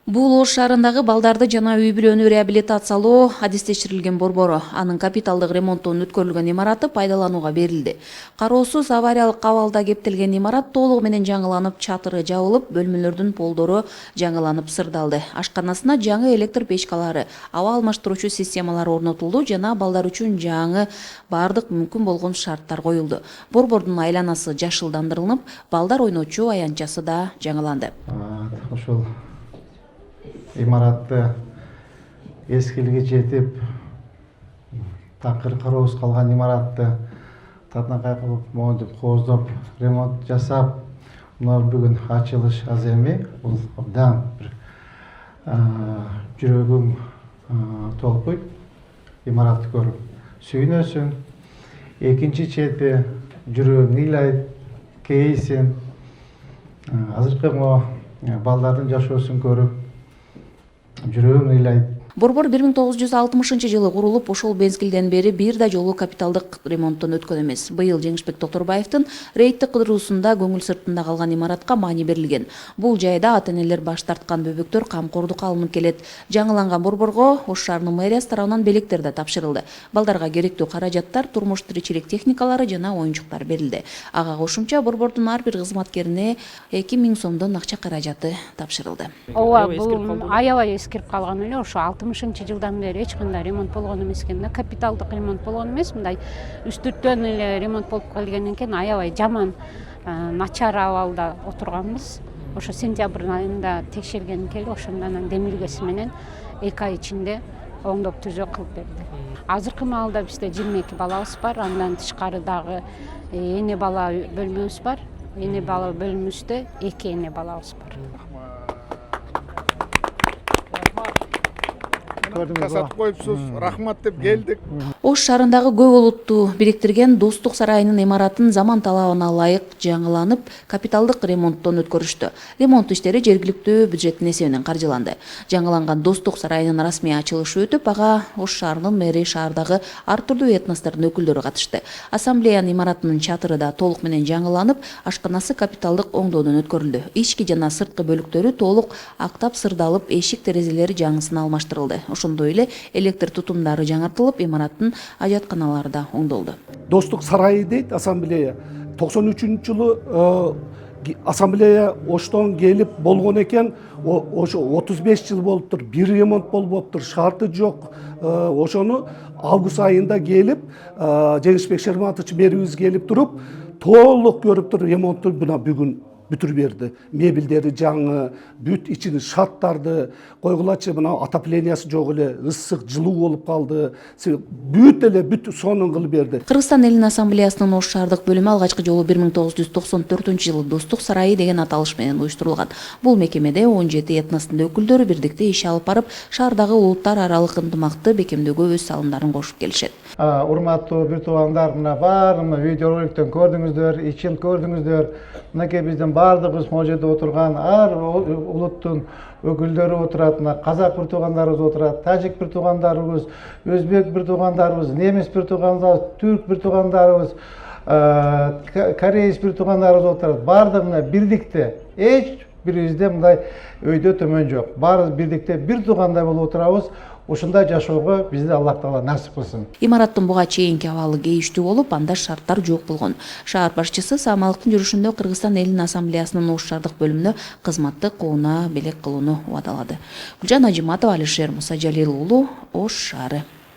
Бул Ош шаарындагы балдарды жана үй бүлөнү реабилитациялоо адистештирилген борбору. Анын капиталдык ремонттон өткөрүлгөн имараты пайдаланууга берилди. Кароосуз авариялык абалда кептелген имарат толугу менен жаңыланып, чатыры жабылып, бөлмөлөрдүн полдору жаңыланып сырдалды. Ашканасына жаңы электр печкалары, аба алмаштыруучу системалар орнотулду жана балдар үчүн жаңы бардык мүмкүн болгон шарттар коюлду. Борбордун айланасы жашылдандырылып, балдар ойночу аянтчасы да жаңыланды. Ошол имаратты эскилиги жетип, такыр кароосуз калган имаратты татынакай кылып, моюнтуп, кооздоп, ремонт жасап, мына бүгүн ачылыш аз эми, бул абдан бир жүрөгүм толкуйт. Имаратты көрүп сүйүнөсүң. Экинчи чети жүрөгүң ыйлайт, кейисин. Азыркы балдардын жашоосун көрүп жүрөгүм ыйлайт. Борбор 1960 жылы курулуп, ошол мезгилден бери бир да жолу капиталдык ремонттон өткөн эмес. Быйыл Жеңишбек Токторбаевдин рейдтик кыдыруусунда көңүл сыртында калган имаратка маани берилген. Бул жайда ата-энелер баш тарткан бөбөктөр камкордукка алынып келет. Жаңыланган борборго Ош шаарынын мэриясы тарабынан белектер да тапшырылды. Балдарга керектүү каражаттар, турмуш тиричилик техникалары жана оюнчуктар берилди. Ага кошумча борбордун ар бир кызматкерине 2000 сомдон акча каражаты тапшырылды. Ооба, бул аябай эскирип калган эле. Ошо 60 жылдан бери эч кандай ремонт болгон эмес экен да, капиталдык ремонт болгон эмес, мындай үстүртөн эле ремонт болуп келгенден кийин аябай жаман начар абалда отурганбыз. Ошо сентябрь айында текшергенин келди, ошондон анан демилгеси менен 2 ай ичинде оңдоп түзөө кылып берди. Азыркы маалда бизде 22 балабыз бар, андан тышкары дагы эне бала бөлмөбүз бар. Эне бала бөлмөбүздө 2 эне балабыз бар. Касат коюпсуз, рахмат деп келдик. Ош шаарындагы көп улутту бириктирген Достук сарайынын имаратын заман талабына ылайык жаңыланып, капиталдык ремонттон өткөрүштү. Ремонт иштери жергиликтүү бюджеттин эсебинен каржыланды. Жаңыланган Достук сарайынын расмий ачылышы өтүп, ага Ош шаарынын мэри, шаардагы ар түрдүү этностордун өкүлдөрү катышты. Ассамблеянын имаратынын чатыры да толук менен жаңыланып, ашканасы капиталдык оңдоодон өткөрүлдү. Ички жана сырткы бөлүктөрү толук актап сырдалып, эшик терезелери жаңысына алмаштырылды. Ошондой эле электр тутумдары жаңыртылып, имараттын ажатканалары да оңдолду. Достук сарайы дейт ассамблея. 93-жылы ассамблея Оштон келип болгон экен. Ошо 35 жыл болуптур. Бир ремонт болбоптур, шарты жок. Ошону август айында келип, Жеңишбек Шерматович мэрибиз келип туруп, толук көрүптүр ремонтту бүгүн бүтүрүп берди. Мебелдери жаңы, бүт ичини шаттарды койгулачы, мына отоплениясы жок эле, ысык, жылуу болуп калды. Бүт эле сонун кылып берди. Кыргызстан элинин ассамблеясынын Ош шаардык бөлүмү алгачкы жолу 1994-жылы Достук сарайы деген аталыш менен уюштурулган. Бул мекемеде 17 этностун өкүлдөрү бирдикте иш алып барып, шаардагы улуттар аралык ынтымакты бекемдөөгө өз салымдарын кошуп келишет. Урматтуу бир туугандар, мына бар видеороликтен көрдүңүздөр, ичин көрдүңүздөр. Мынакей биздин баардыгыбыз могу жерде отурган ар улуттун өкүлдөрү отурат. Мына казак бир туугандарыбыз отурат, тажик бир туугандарыбыз, өзбек бир туугандарыбыз, немис бир туугандарыбыз, түрк бир туугандарыбыз, кореец бир туугандарыбыз отурат. Баардыгы мына бирдикте, эч бирибизде мындай өйдө төмөн жок. Баарыбыз бирдикте бир туугандай болуп отурабыз. Ушундай жашоого бизди Аллах Таала насип кылсын. Имараттын буга чейинки абалы кейиштүү болуп, анда шарттар жок болгон. Шаар башчысы Саамалыктын жүрүшүндө Кыргызстан элинин ассамблеясынын Ош шаардык бөлүмүнө кызматты кууна белек кылууну убадалады. Гүлжан Ажиматова, Алишер Мусажалил уулу, Ош шаары.